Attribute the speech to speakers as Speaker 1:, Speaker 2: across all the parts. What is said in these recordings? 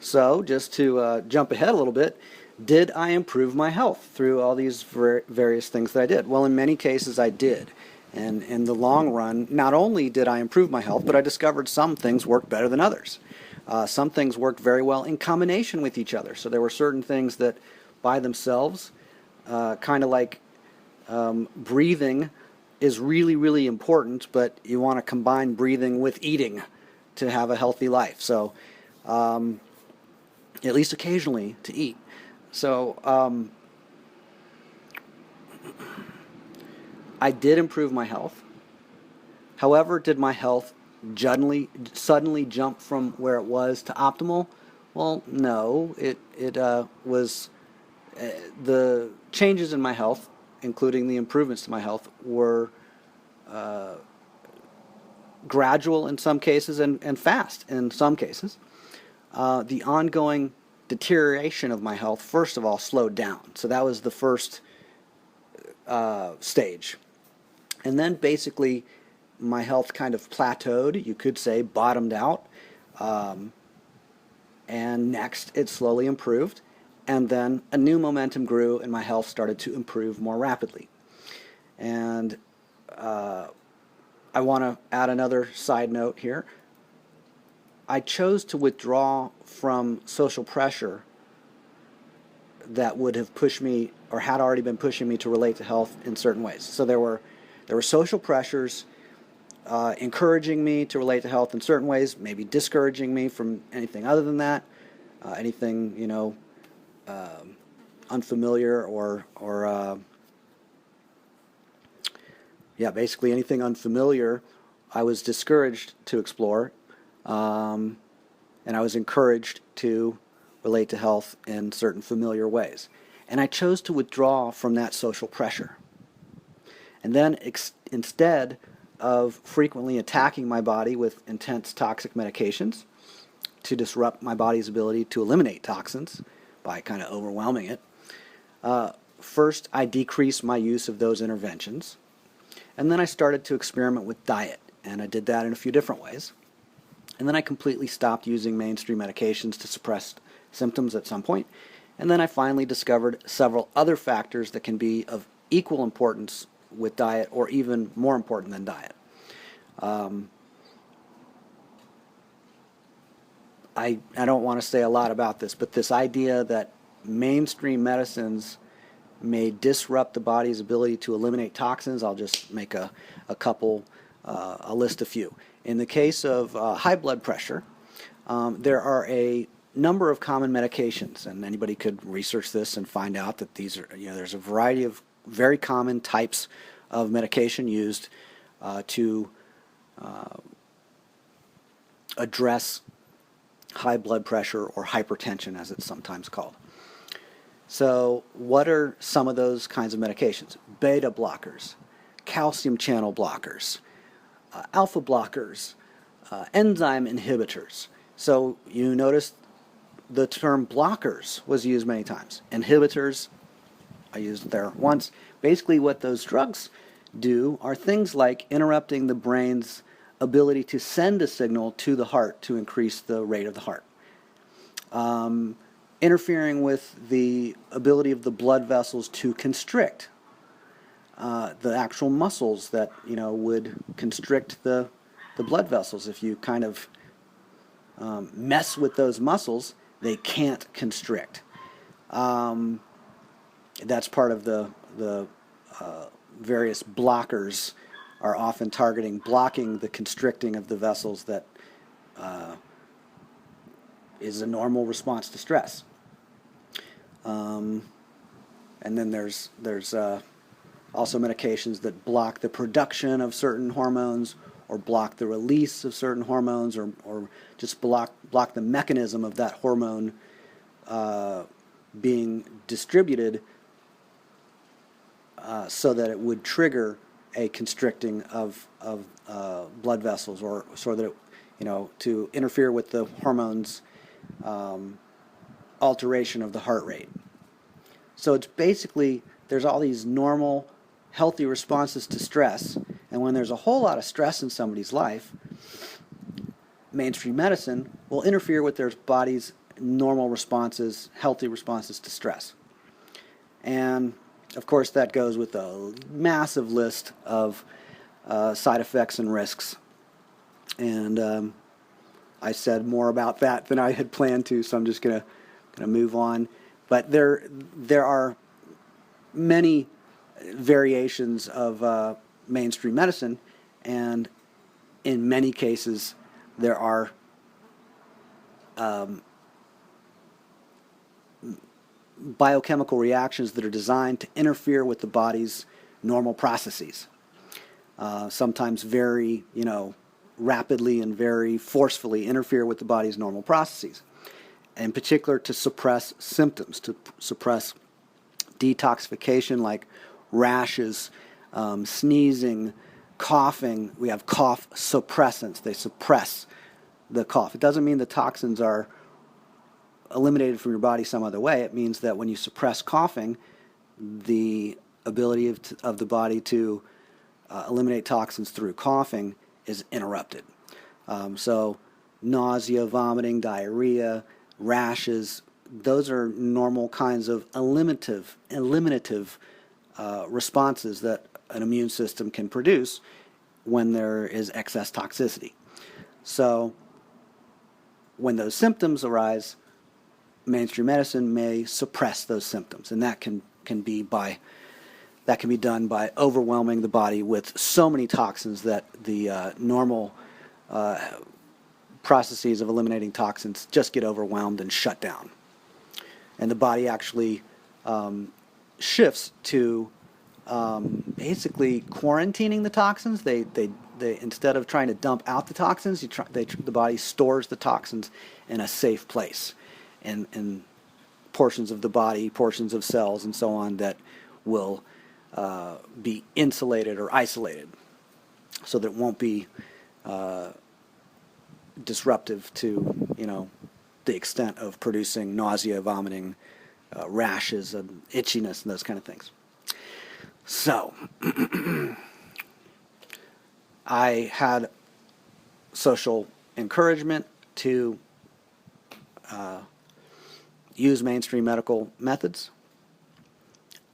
Speaker 1: So, just to jump ahead a little bit, did I improve my health through all these various things that I did? Well, in many cases, I did. And in the long run, not only did I improve my health, but I discovered some things worked better than others. Some things worked very well in combination with each other. So there were certain things that by themselves, kind of like breathing is really, really important, but you want to combine breathing with eating to have a healthy life. So at least occasionally to eat. So I did improve my health. However, did my health suddenly jump from where it was to optimal? Well, no. It was the changes in my health, including the improvements to my health, were gradual in some cases and fast in some cases. The ongoing deterioration of my health, first of all, slowed down. So that was the first stage. And then basically my health kind of plateaued, you could say bottomed out. And next it slowly improved. And then a new momentum grew and my health started to improve more rapidly. And I want to add another side note here. I chose to withdraw from social pressure that would have pushed me or had already been pushing me to relate to health in certain ways. So there were social pressures encouraging me to relate to health in certain ways, maybe discouraging me from anything other than that, anything, unfamiliar or basically anything unfamiliar I was discouraged to explore, and I was encouraged to relate to health in certain familiar ways. And I chose to withdraw from that social pressure. And then instead of frequently attacking my body with intense toxic medications to disrupt my body's ability to eliminate toxins by kind of overwhelming it, first I decreased my use of those interventions. And then I started to experiment with diet. And I did that in a few different ways. And then I completely stopped using mainstream medications to suppress symptoms at some point. And then I finally discovered several other factors that can be of equal importance with diet or even more important than diet. I don't want to say a lot about this, but this idea that mainstream medicines may disrupt the body's ability to eliminate toxins, I'll just make a couple, I'll list a few. In the case of high blood pressure, there are a number of common medications, and anybody could research this and find out that these are, there's a variety of very common types of medication used to address high blood pressure or hypertension, as it's sometimes called. So what are some of those kinds of medications? Beta blockers, calcium channel blockers, alpha blockers, enzyme inhibitors. So you notice the term blockers was used many times. Inhibitors, I used it there once. Basically what those drugs do are things like interrupting the brain's ability to send a signal to the heart to increase the rate of the heart. Interfering with the ability of the blood vessels to constrict the actual muscles that would constrict the blood vessels. If you kind of mess with those muscles, they can't constrict. That's part of the various blockers are often targeting blocking the constricting of the vessels that is a normal response to stress. And then there's also medications that block the production of certain hormones or block the release of certain hormones or just block the mechanism of that hormone being distributed so that it would trigger a constricting of blood vessels or so that it, to interfere with the hormones alteration of the heart rate. So it's basically, there's all these normal, healthy responses to stress, and when there's a whole lot of stress in somebody's life, mainstream medicine will interfere with their body's normal responses, healthy responses to stress. And of course, that goes with a massive list of side effects and risks. And I said more about that than I had planned to, so I'm just going to move on. But there are many variations of mainstream medicine, and in many cases there are biochemical reactions that are designed to interfere with the body's normal processes. Sometimes very, rapidly and very forcefully interfere with the body's normal processes. In particular, to suppress symptoms, to suppress detoxification like rashes, sneezing, coughing. We have cough suppressants. They suppress the cough. It doesn't mean the toxins are eliminated from your body some other way. It means that when you suppress coughing, the ability of the body to eliminate toxins through coughing is interrupted. So nausea, vomiting, diarrhea, rashes, those are normal kinds of eliminative responses that an immune system can produce when there is excess toxicity. So when those symptoms arise, mainstream medicine may suppress those symptoms, and that can be done by overwhelming the body with so many toxins that the normal processes of eliminating toxins just get overwhelmed and shut down. And the body actually shifts to basically quarantining the toxins. They instead of trying to dump out the toxins, the body stores the toxins in a safe place, in portions of the body, portions of cells, and so on that will be insulated or isolated, so that it won't be disruptive to the extent of producing nausea, vomiting, rashes, and itchiness, and those kind of things. So I had social encouragement to use mainstream medical methods.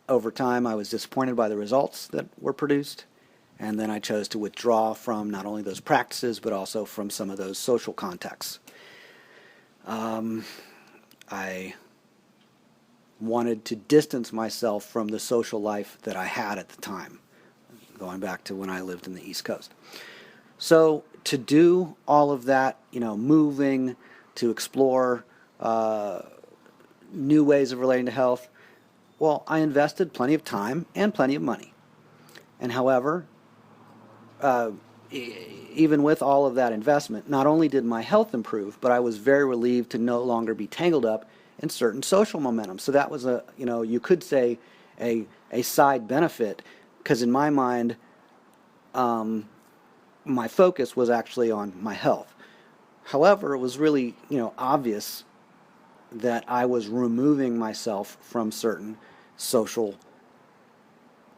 Speaker 1: Over time, I was disappointed by the results that were produced, and then I chose to withdraw from not only those practices, but also from some of those social contexts. I wanted to distance myself from the social life that I had at the time, going back to when I lived in the East Coast. So to do all of that, moving, to explore new ways of relating to health, well, I invested plenty of time and plenty of money. And however, even with all of that investment, not only did my health improve, but I was very relieved to no longer be tangled up in certain social momentum. So that was you could say a side benefit, because in my mind, my focus was actually on my health. However, it was really, obvious that I was removing myself from certain social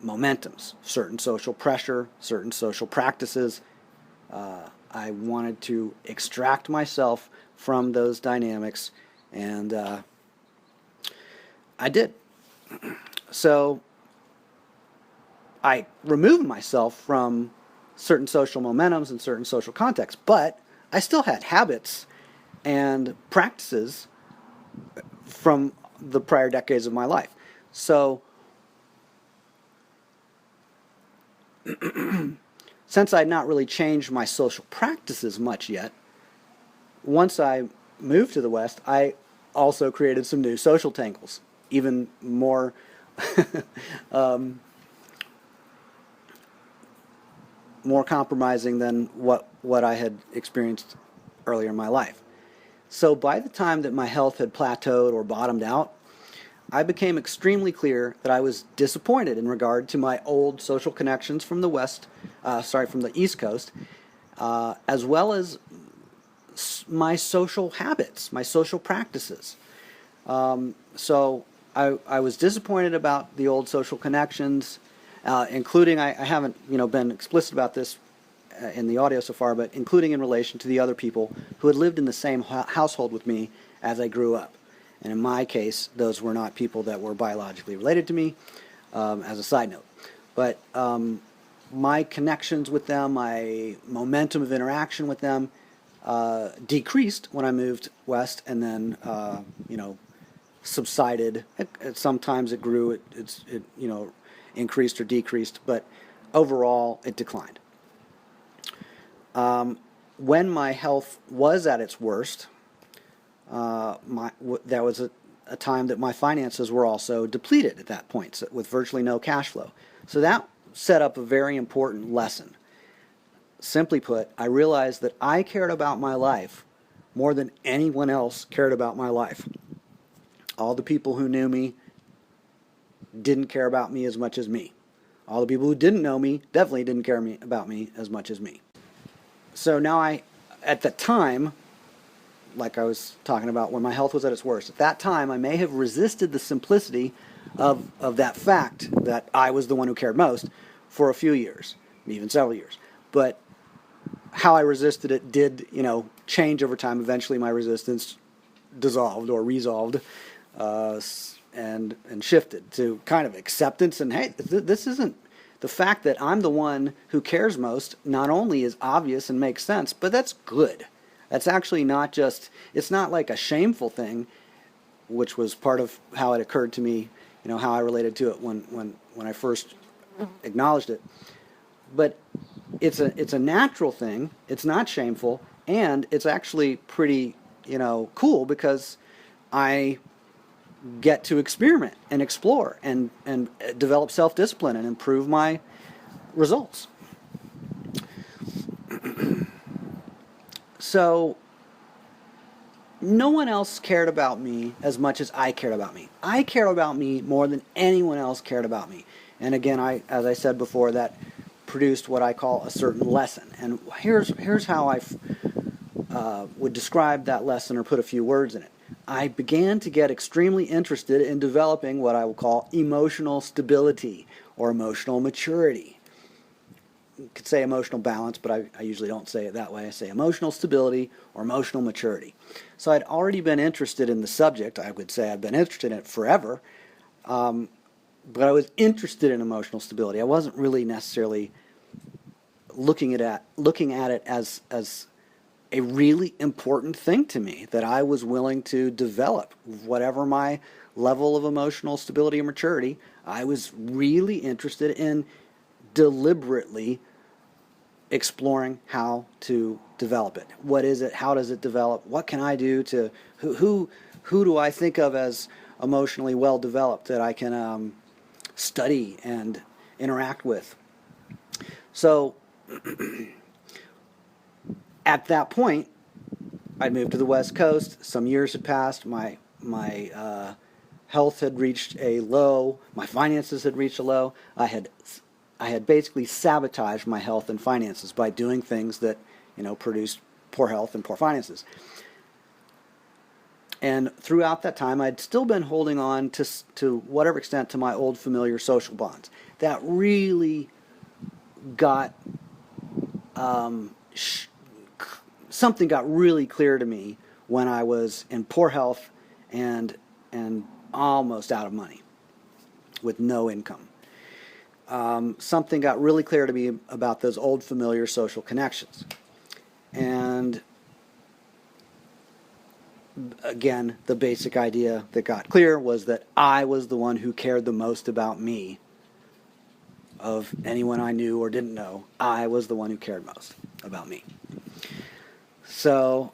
Speaker 1: momentums, certain social pressure, certain social practices. I wanted to extract myself from those dynamics, and I did. So I removed myself from certain social momentums and certain social contexts, but I still had habits and practices from the prior decades of my life. So since I'd not really changed my social practices much yet, once I moved to the West, I also created some new social tangles, even more more compromising than what I had experienced earlier in my life. So by the time that my health had plateaued or bottomed out, I became extremely clear that I was disappointed in regard to my old social connections from the from the East Coast, as well as my social habits, my social practices. So I was disappointed about the old social connections, including, I haven't been explicit about this in the audio so far, but including in relation to the other people who had lived in the same household with me as I grew up. And in my case, those were not people that were biologically related to me, as a side note. But my connections with them, my momentum of interaction with them, decreased when I moved west, and then subsided. Sometimes it grew, it increased or decreased, but overall it declined. When my health was at its worst, there was a time that my finances were also depleted at that point, so with virtually no cash flow. So that set up a very important lesson. Simply put, I realized that I cared about my life more than anyone else cared about my life. All the people who knew me didn't care about me as much as me. All the people who didn't know me definitely didn't care about me as much as me. So now at the time, like I was talking about, when my health was at its worst, at that time I may have resisted the simplicity of that fact that I was the one who cared most for a few years, even several years. But how I resisted it did, change over time. Eventually my resistance dissolved or resolved and shifted to kind of acceptance. And hey, this isn't the fact that I'm the one who cares most. Not only is obvious and makes sense, but that's good. That's actually not just, it's not like a shameful thing, which was part of how it occurred to me, how I related to it when I first acknowledged it. But it's a natural thing. It's not shameful, and it's actually pretty, cool, because I get to experiment and explore and develop self-discipline and improve my results. So no one else cared about me as much as I cared about me. I cared about me more than anyone else cared about me. And again, as I said before, that produced what I call a certain lesson. And here's how I would describe that lesson or put a few words in it. I began to get extremely interested in developing what I will call emotional stability or emotional maturity. You could say emotional balance, but I usually don't say it that way. I say emotional stability or emotional maturity. So I'd already been interested in the subject. I would say I've been interested in it forever, but I was interested in emotional stability. I wasn't really necessarily looking at it as a really important thing to me that I was willing to develop. Whatever my level of emotional stability or maturity, I was really interested in deliberately exploring how to develop it. What is it? How does it develop? What can I do to, who do I think of as emotionally well developed that I can study and interact with? So at that point, I'd moved to the West Coast. Some years had passed. My health had reached a low. My finances had reached a low. I had basically sabotaged my health and finances by doing things that, produced poor health and poor finances. And throughout that time, I'd still been holding on to whatever extent to my old familiar social bonds. That really got, something got really clear to me when I was in poor health and almost out of money with no income. Something got really clear to me about those old familiar social connections. And again, the basic idea that got clear was that I was the one who cared the most about me. Of anyone I knew or didn't know, I was the one who cared most about me. So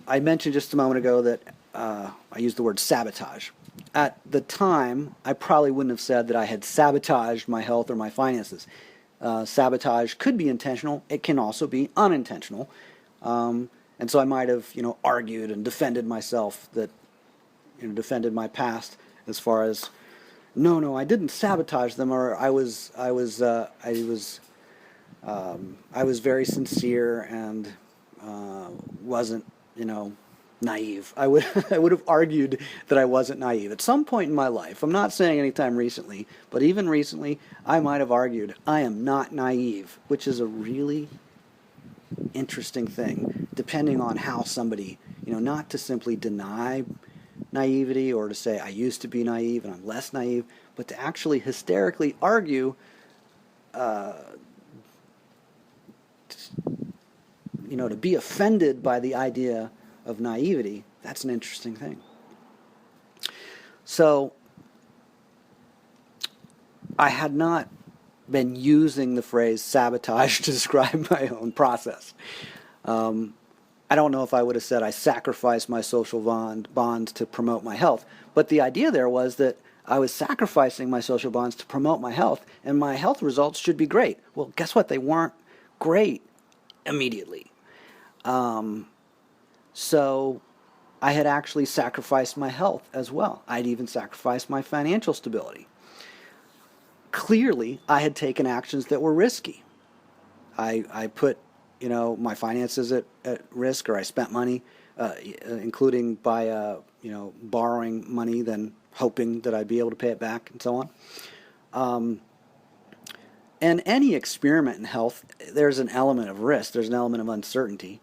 Speaker 1: I mentioned just a moment ago that I used the word sabotage. At the time, I probably wouldn't have said that I had sabotaged my health or my finances. Sabotage could be intentional. It can also be unintentional. And so I might have, argued and defended myself, defended my past as far as, no, I didn't sabotage them, or I was very sincere and wasn't, naive. I would have argued that I wasn't naive at some point in my life. I'm not saying anytime recently, but even recently, I might have argued I am not naive, which is a really interesting thing, depending on how somebody, not to simply deny naivety or to say I used to be naive and I'm less naive, but to actually hysterically argue, to be offended by the idea of naivety. That's an interesting thing. So I had not been using the phrase sabotage to describe my own process. I don't know if I would have said I sacrificed my social bonds to promote my health, but the idea there was that I was sacrificing my social bonds to promote my health, and my health results should be great. Well, guess what? They weren't great immediately. So I had actually sacrificed my health as well. I'd even sacrificed my financial stability. Clearly, I had taken actions that were risky. I put, my finances at risk, or I spent money, including by, borrowing money, then hoping that I'd be able to pay it back, and so on. And any experiment in health, there's an element of risk. There's an element of uncertainty.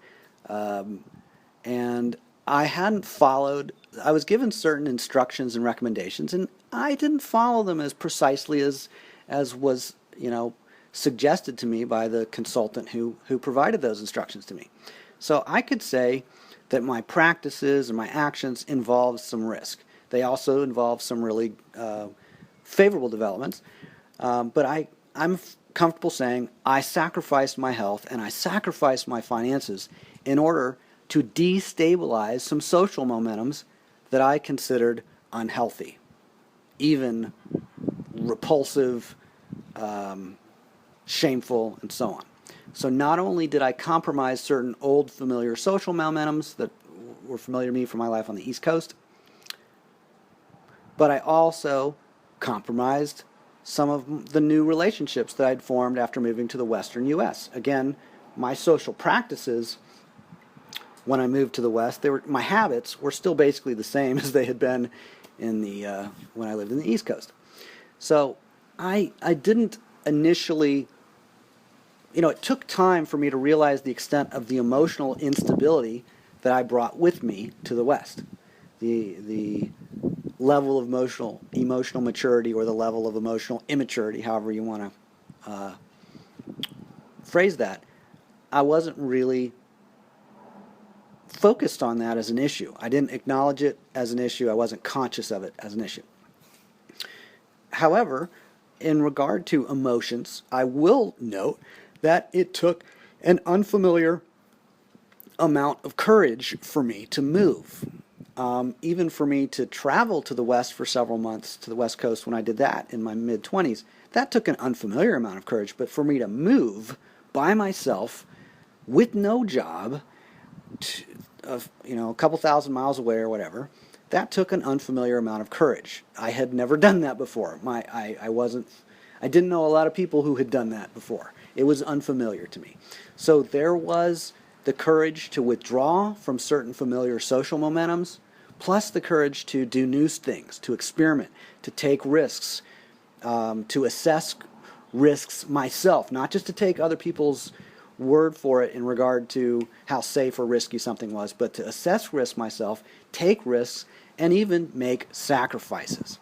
Speaker 1: And I hadn't followed, I was given certain instructions and recommendations, and I didn't follow them as precisely as was, suggested to me by the consultant who provided those instructions to me. So I could say that my practices and my actions involved some risk. They also involved some really favorable developments. But I'm comfortable saying I sacrificed my health and I sacrificed my finances in order to destabilize some social momentums that I considered unhealthy, even repulsive, shameful, and so on. So not only did I compromise certain old familiar social momentums that were familiar to me from my life on the East Coast, but I also compromised some of the new relationships that I'd formed after moving to the Western U.S. Again, my social practices when I moved to the West, my habits were still basically the same as they had been in when I lived in the East Coast. So I didn't initially, it took time for me to realize the extent of the emotional instability that I brought with me to the West. The level of emotional maturity, or the level of emotional immaturity, however you want to phrase that, I wasn't really focused on that as an issue. I didn't acknowledge it as an issue. I wasn't conscious of it as an issue. However, in regard to emotions, I will note that it took an unfamiliar amount of courage for me to move. Even for me to travel to the West for several months, to the West Coast when I did that in my mid-20s, that took an unfamiliar amount of courage. But for me to move by myself with no job, a couple thousand miles away or whatever, that took an unfamiliar amount of courage. I had never done that before. I didn't know a lot of people who had done that before. It was unfamiliar to me. So there was the courage to withdraw from certain familiar social momentums, plus the courage to do new things, to experiment, to take risks, to assess risks myself, not just to take other people's word for it in regard to how safe or risky something was, but to assess risk myself, take risks, and even make sacrifices.